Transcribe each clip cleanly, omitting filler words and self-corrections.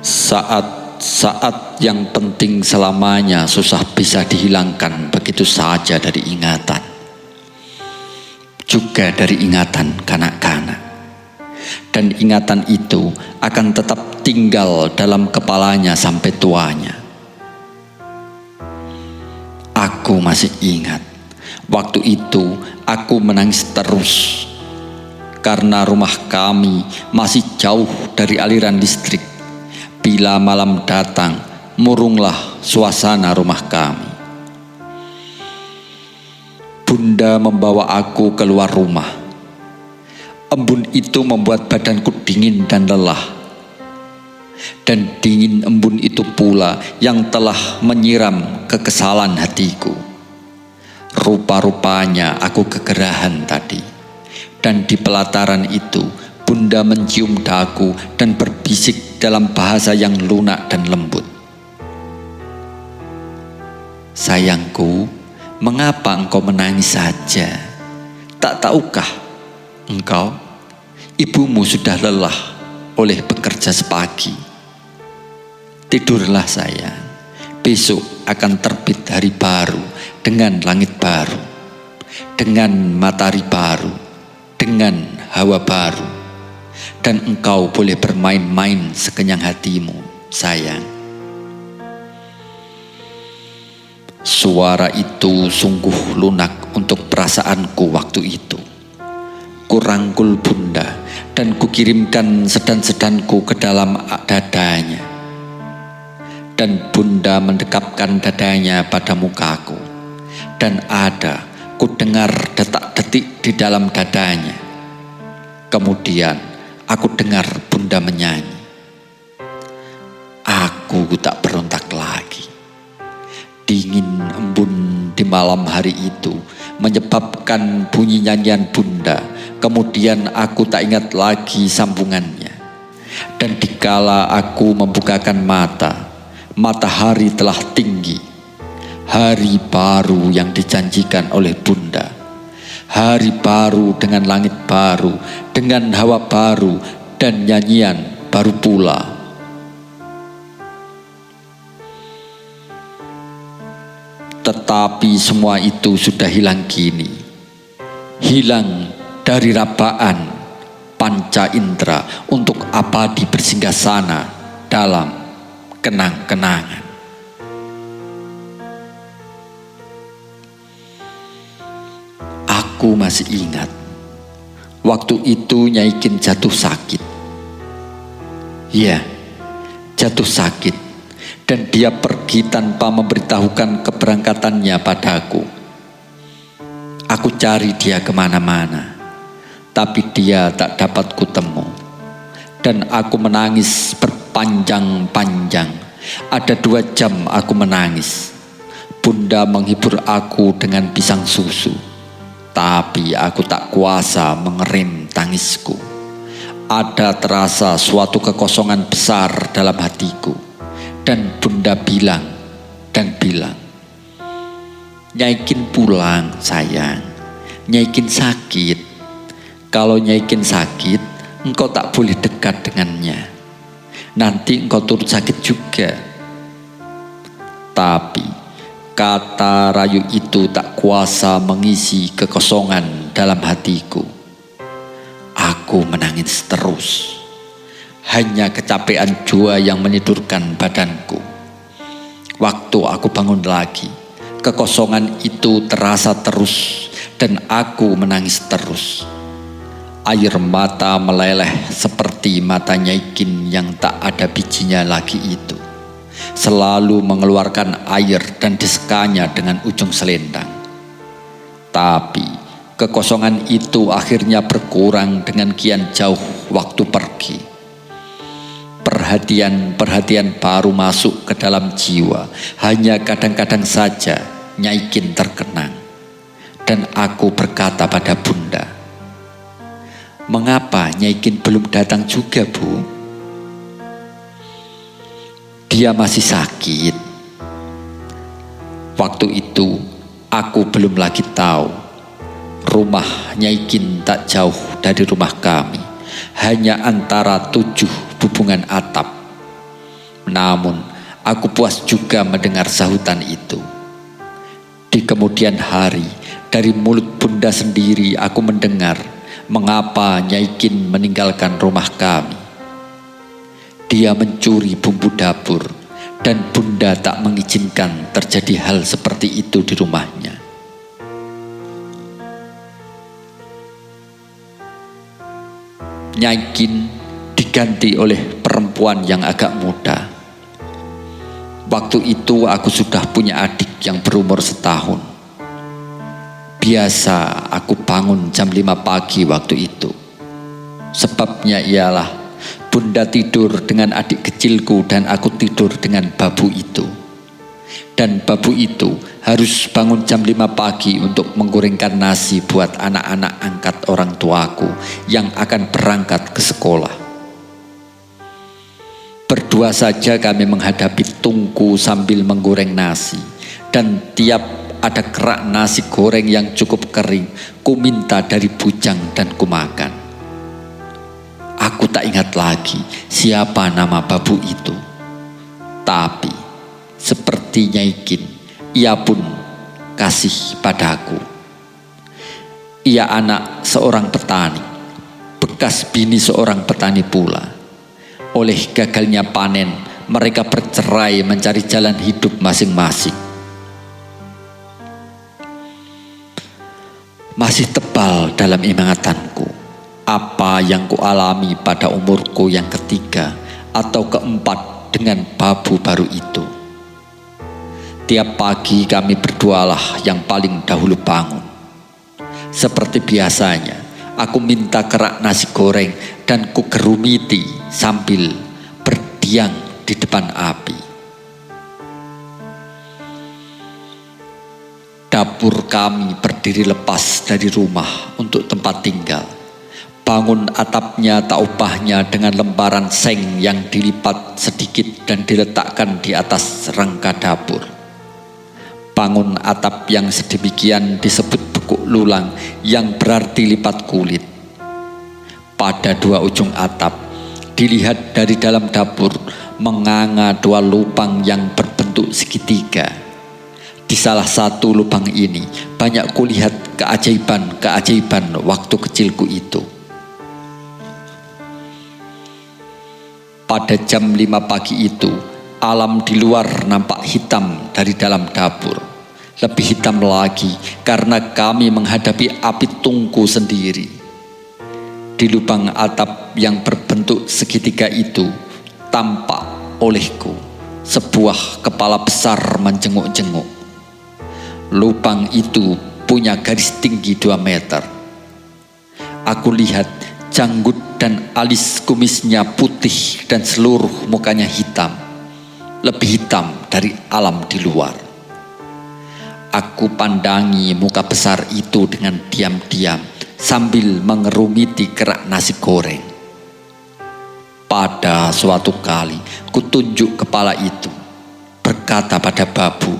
Saat-saat yang penting selamanya susah bisa dihilangkan begitu saja dari ingatan, juga dari ingatan kanak-kanak. Dan ingatan itu akan tetap tinggal dalam kepalanya sampai tuanya. Aku masih ingat, waktu itu aku menangis terus karena rumah kami masih jauh dari aliran listrik. Bila malam datang, murunglah suasana rumah kami. Bunda membawa aku keluar rumah. Embun itu membuat badanku dingin dan lelah. Dan dingin embun itu pula yang telah menyiram kekesalan hatiku. Rupa-rupanya aku kegerahan tadi. Dan di pelataran itu, Bunda mencium dagu dan berbisik dalam bahasa yang lunak dan lembut. Sayangku, mengapa engkau menangis saja? Tak tahukah engkau, ibumu sudah lelah oleh bekerja sepagi. Tidurlah sayang, besok akan terbit hari baru dengan langit baru, dengan matahari baru, dengan hawa baru. Dan engkau boleh bermain-main sekenyang hatimu, sayang. Suara itu sungguh lunak untuk perasaanku waktu itu. Kurangkul Bunda dan kukirimkan sedan-sedanku ke dalam dadanya. Dan Bunda mendekapkan dadanya pada mukaku. Dan ada kudengar detak-detik di dalam dadanya. Kemudian aku dengar Bunda menyanyi. Aku tak berontak lagi. Dingin embun di malam hari itu menyebabkan bunyi nyanyian Bunda. Kemudian aku tak ingat lagi sambungannya. Dan dikala aku membukakan mata, matahari telah tinggi. Hari baru yang dijanjikan oleh Bunda. Hari baru dengan langit baru, dengan hawa baru dan nyanyian baru pula. Tetapi semua itu sudah hilang kini. Hilang dari rabaan panca indera untuk abadi bersinggasana dalam kenang-kenangan. Aku masih ingat, waktu itu Nyai Kin jatuh sakit. Ya, jatuh sakit. Dan dia pergi tanpa memberitahukan keberangkatannya padaku. Aku cari dia kemana-mana, tapi dia tak dapat kutemu. Dan aku menangis berpanjang-panjang. Ada 2 jam aku menangis. Bunda menghibur aku dengan pisang susu. Tapi aku tak kuasa mengerem tangisku. Ada terasa suatu kekosongan besar dalam hatiku. Dan Bunda bilang, Nyai Kin pulang sayang, Nyai Kin sakit. Kalau Nyai Kin sakit, engkau tak boleh dekat dengannya. Nanti engkau turut sakit juga. Tapi kata rayu itu tak kuasa mengisi kekosongan dalam hatiku. Aku menangis terus. Hanya kecapean jua yang menidurkan badanku. Waktu aku bangun lagi, kekosongan itu terasa terus dan aku menangis terus. Air mata meleleh seperti mata Nyai Kin yang tak ada bijinya lagi itu. Selalu mengeluarkan air dan disekanya dengan ujung selendang. Tapi kekosongan itu akhirnya berkurang dengan kian jauh waktu pergi. Perhatian baru masuk ke dalam jiwa. Hanya kadang-kadang saja Nyai Kin terkenang. Dan aku berkata pada Bunda, mengapa Nyai Kin belum datang juga, Bu? Dia masih sakit. Waktu itu aku belum lagi tahu. Rumah Nyai Kin tak jauh dari rumah kami. Hanya antara 7 hubungan atap. Namun, aku puas juga mendengar sahutan itu. Di kemudian hari, dari mulut bunda sendiri aku mendengar mengapa Nyai Kin meninggalkan rumah kami. Dia mencuri bumbu dapur, dan bunda tak mengizinkan terjadi hal seperti itu di rumahnya. Nyai Kin diganti oleh perempuan yang agak muda. Waktu itu aku sudah punya adik yang berumur setahun. Biasa aku bangun jam 5 pagi waktu itu. Sebabnya ialah bunda tidur dengan adik kecilku dan aku tidur dengan babu itu. Dan babu itu harus bangun jam 5 pagi untuk menggorengkan nasi buat anak-anak angkat orang tuaku yang akan berangkat ke sekolah. Berdua saja kami menghadapi tungku sambil menggoreng nasi, dan tiap ada kerak nasi goreng yang cukup kering, ku minta dari bujang dan ku makan. Aku tak ingat lagi siapa nama babu itu, tapi seperti Nyai Kin, ia pun kasih padaku. Ia anak seorang petani, bekas bini seorang petani pula. Oleh gagalnya panen, mereka bercerai mencari jalan hidup masing-masing. Masih tebal dalam ingatanku apa yang kualami pada umurku yang ketiga atau keempat dengan babu baru itu. Tiap pagi kami berdualah yang paling dahulu bangun. Seperti biasanya, aku minta kerak nasi goreng dan ku gerumiti sambil berdiam di depan api. Dapur kami berdiri lepas dari rumah untuk tempat tinggal. Bangun atapnya tak ubahnya dengan lembaran seng yang dilipat sedikit dan diletakkan di atas rangka dapur. Bangun atap yang sedemikian disebut bekuk lulang, yang berarti lipat kulit. Pada dua ujung atap, dilihat dari dalam dapur menganga dua lubang yang berbentuk segitiga. Di salah satu lubang ini banyak kulihat keajaiban-keajaiban waktu kecilku itu. Pada jam 5 pagi itu, alam di luar nampak hitam dari dalam dapur. Lebih hitam lagi karena kami menghadapi api tungku sendiri. Di lubang atap yang berbentuk segitiga itu tampak olehku sebuah kepala besar menjenguk-jenguk. Lubang itu punya garis tinggi 2 meter. Aku lihat janggut dan alis kumisnya putih dan seluruh mukanya hitam, lebih hitam dari alam di luar. Aku pandangi muka besar itu dengan diam-diam sambil mengerumiti kerak nasi goreng. Pada suatu kali kutunjuk kepala itu, berkata pada babu,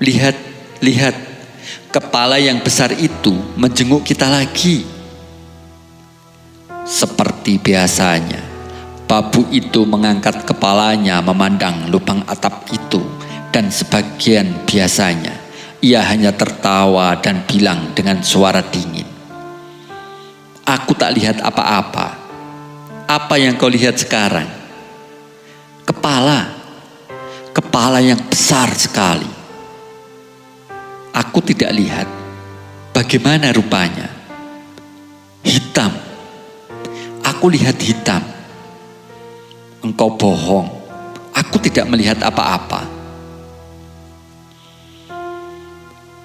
"Lihat, lihat, kepala yang besar itu menjenguk kita lagi." Seperti biasanya, babu itu mengangkat kepalanya memandang lubang atap itu, dan sebagian biasanya ia hanya tertawa dan bilang dengan suara dingin, "Aku tak lihat apa-apa. Apa yang kau lihat sekarang? Kepala yang besar sekali." Aku tidak lihat. Bagaimana rupanya? Hitam. Aku lihat hitam. Engkau bohong. Aku tidak melihat apa-apa.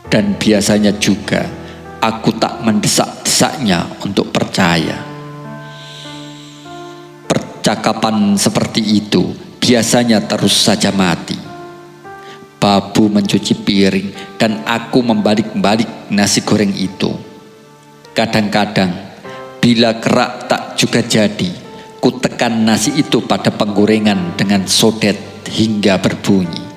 Dan biasanya juga aku tak mendesak-desaknya untuk percaya. Percakapan seperti itu biasanya terus saja mati. Babu mencuci piring dan aku membalik-balik nasi goreng itu. Kadang-kadang bila kerak tak juga jadi, ku tekan nasi itu pada penggorengan dengan sodet hingga berbunyi.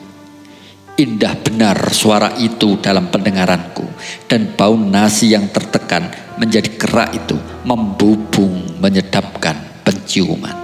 Indah benar suara itu dalam pendengaranku, dan bau nasi yang tertekan menjadi kerak itu membubung menyedapkan penciuman.